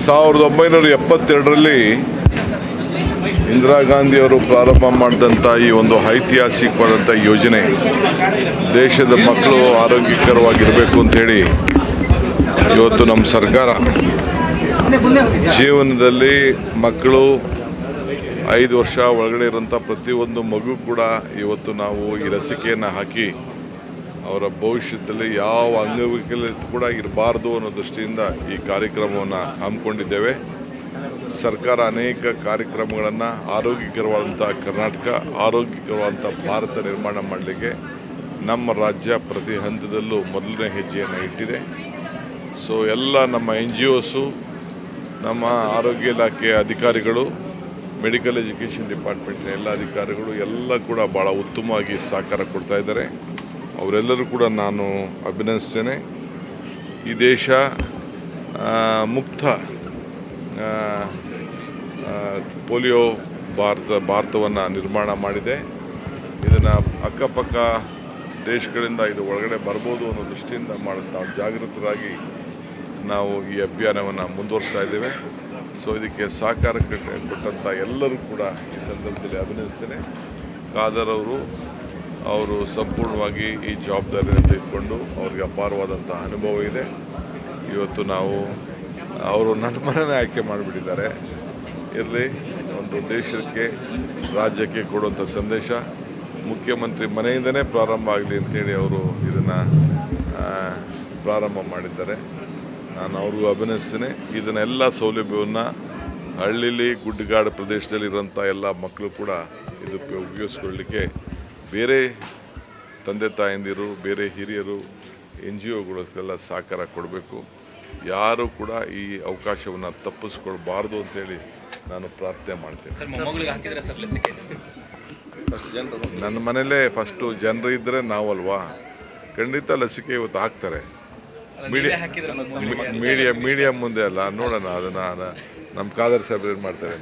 1972ರಲ್ಲಿ ಇಂದಿರಾ ಗಾಂಧಿಯವರು ಪ್ರಾರಂಭ ಮಾಡಿದಂಥ ಈ ಒಂದು ಐತಿಹಾಸಿಕವಾದಂಥ ಯೋಜನೆ ದೇಶದ ಮಕ್ಕಳು ಆರೋಗ್ಯಕರವಾಗಿರಬೇಕು ಅಂಥೇಳಿ ಇವತ್ತು ನಮ್ಮ ಸರ್ಕಾರ ಜೀವನದಲ್ಲಿ ಮಕ್ಕಳು 5 ವರ್ಷ ಒಳಗಡೆ ಇರೋಂಥ ಪ್ರತಿಯೊಂದು ಮಗು ಕೂಡ ಇವತ್ತು ನಾವು ಈ ಲಸಿಕೆಯನ್ನು ಹಾಕಿ ಅವರ ಭವಿಷ್ಯದಲ್ಲಿ ಯಾವ ಅಂಗವೈಕಲ್ಯತೆ ಕೂಡ ಇರಬಾರ್ದು ಅನ್ನೋ ದೃಷ್ಟಿಯಿಂದ ಈ ಕಾರ್ಯಕ್ರಮವನ್ನು ಹಮ್ಮಿಕೊಂಡಿದ್ದೇವೆ. ಸರ್ಕಾರ ಅನೇಕ ಕಾರ್ಯಕ್ರಮಗಳನ್ನು ಆರೋಗ್ಯಕರವಾದಂಥ ಕರ್ನಾಟಕ, ಆರೋಗ್ಯಕರವಾದಂಥ ಭಾರತ ನಿರ್ಮಾಣ ಮಾಡಲಿಕ್ಕೆ ನಮ್ಮ ರಾಜ್ಯ ಪ್ರತಿ ಹಂತದಲ್ಲೂ ಮೊದಲನೇ ಹೆಜ್ಜೆಯನ್ನು ಇಟ್ಟಿದೆ. ಸೊ ಎಲ್ಲ ನಮ್ಮ NGOಸು, ನಮ್ಮ ಆರೋಗ್ಯ ಇಲಾಖೆಯ ಅಧಿಕಾರಿಗಳು, ಮೆಡಿಕಲ್ ಎಜುಕೇಷನ್ ಡಿಪಾರ್ಟ್ಮೆಂಟ್ನ ಎಲ್ಲ ಅಧಿಕಾರಿಗಳು ಎಲ್ಲ ಕೂಡ ಭಾಳ ಉತ್ತಮವಾಗಿ ಸಹಕಾರ ಕೊಡ್ತಾ ಇದ್ದಾರೆ. ಅವರೆಲ್ಲರೂ ಕೂಡ ನಾನು ಅಭಿನಂದಿಸ್ತೇನೆ. ಈ ದೇಶ ಮುಕ್ತ ಪೋಲಿಯೋ ಭಾರತವನ್ನು ನಿರ್ಮಾಣ ಮಾಡಿದೆ. ಇದನ್ನು ಅಕ್ಕಪಕ್ಕ ದೇಶಗಳಿಂದ ಇದು ಒಳಗಡೆ ಬರ್ಬೋದು ಅನ್ನೋ ದೃಷ್ಟಿಯಿಂದ ನಾವು ಜಾಗೃತರಾಗಿ ನಾವು ಈ ಅಭಿಯಾನವನ್ನು ಮುಂದುವರಿಸ್ತಾ ಇದ್ದೇವೆ. ಸೊ ಇದಕ್ಕೆ ಸಹಕಾರ ಕೊಟ್ಟಂಥ ಎಲ್ಲರೂ ಕೂಡ ಈ ಸಂದರ್ಭದಲ್ಲಿ ಅಭಿನಂದಿಸ್ತೇನೆ. ಖಾದರ್ ಅವರು ಸಂಪೂರ್ಣವಾಗಿ ಈ ಜವಾಬ್ದಾರಿಯನ್ನು ತೆಗೆದುಕೊಂಡು ಅವ್ರಿಗೆ ಅಪಾರವಾದಂಥ ಅನುಭವ ಇದೆ. ಇವತ್ತು ಅವರು ನನ್ನ ಮನೆಯೇ ಆಯ್ಕೆ ಮಾಡಿಬಿಟ್ಟಿದ್ದಾರೆ. ಇರಲಿ, ಒಂದು ದೇಶಕ್ಕೆ ರಾಜ್ಯಕ್ಕೆ ಕೊಡುವಂಥ ಸಂದೇಶ ಮುಖ್ಯಮಂತ್ರಿ ಮನೆಯಿಂದನೇ ಪ್ರಾರಂಭ ಆಗಲಿ ಅಂತೇಳಿ ಅವರು ಇದನ್ನು ಪ್ರಾರಂಭ ಮಾಡಿದ್ದಾರೆ. ನಾನು ಅವ್ರಿಗೂ ಅಭಿನಂದಿಸ್ತೇನೆ. ಇದನ್ನೆಲ್ಲ ಸೌಲಭ್ಯವನ್ನು ಹಳ್ಳಿಲಿ ಗುಡ್ಡಗಾಡು ಪ್ರದೇಶದಲ್ಲಿರೋಂಥ ಎಲ್ಲ ಮಕ್ಕಳು ಕೂಡ ಇದಕ್ಕೆ ಉಪಯೋಗಿಸ್ಕೊಳ್ಳಲಿಕ್ಕೆ ಬೇರೆ ತಂದೆ ತಾಯಂದಿರು, ಬೇರೆ ಹಿರಿಯರು, NGOಗಳಿಗೆಲ್ಲ ಸಹಕಾರ ಕೊಡಬೇಕು. ಯಾರು ಕೂಡ ಈ ಅವಕಾಶವನ್ನು ತಪ್ಪಿಸ್ಕೊಳ್ಬಾರ್ದು ಅಂತೇಳಿ ನಾನು ಪ್ರಾರ್ಥನೆ ಮಾಡ್ತೇನೆ. ನನ್ನ ಮನೇಲೇ ಫಸ್ಟು ಜನರು ಇದ್ದರೆ ನಾವಲ್ವಾ, ಖಂಡಿತ ಲಸಿಕೆ ಇವತ್ತು ಹಾಕ್ತಾರೆ. ಮೀಡಿಯಾ ಮುಂದೆ ಅಲ್ಲ, ನೋಡೋಣ ಅದನ್ನು ನಮ್ಮ ಖಾದರ್ ಸಾಹೇಬ್ರು ಏನು ಮಾಡ್ತಾರೆ.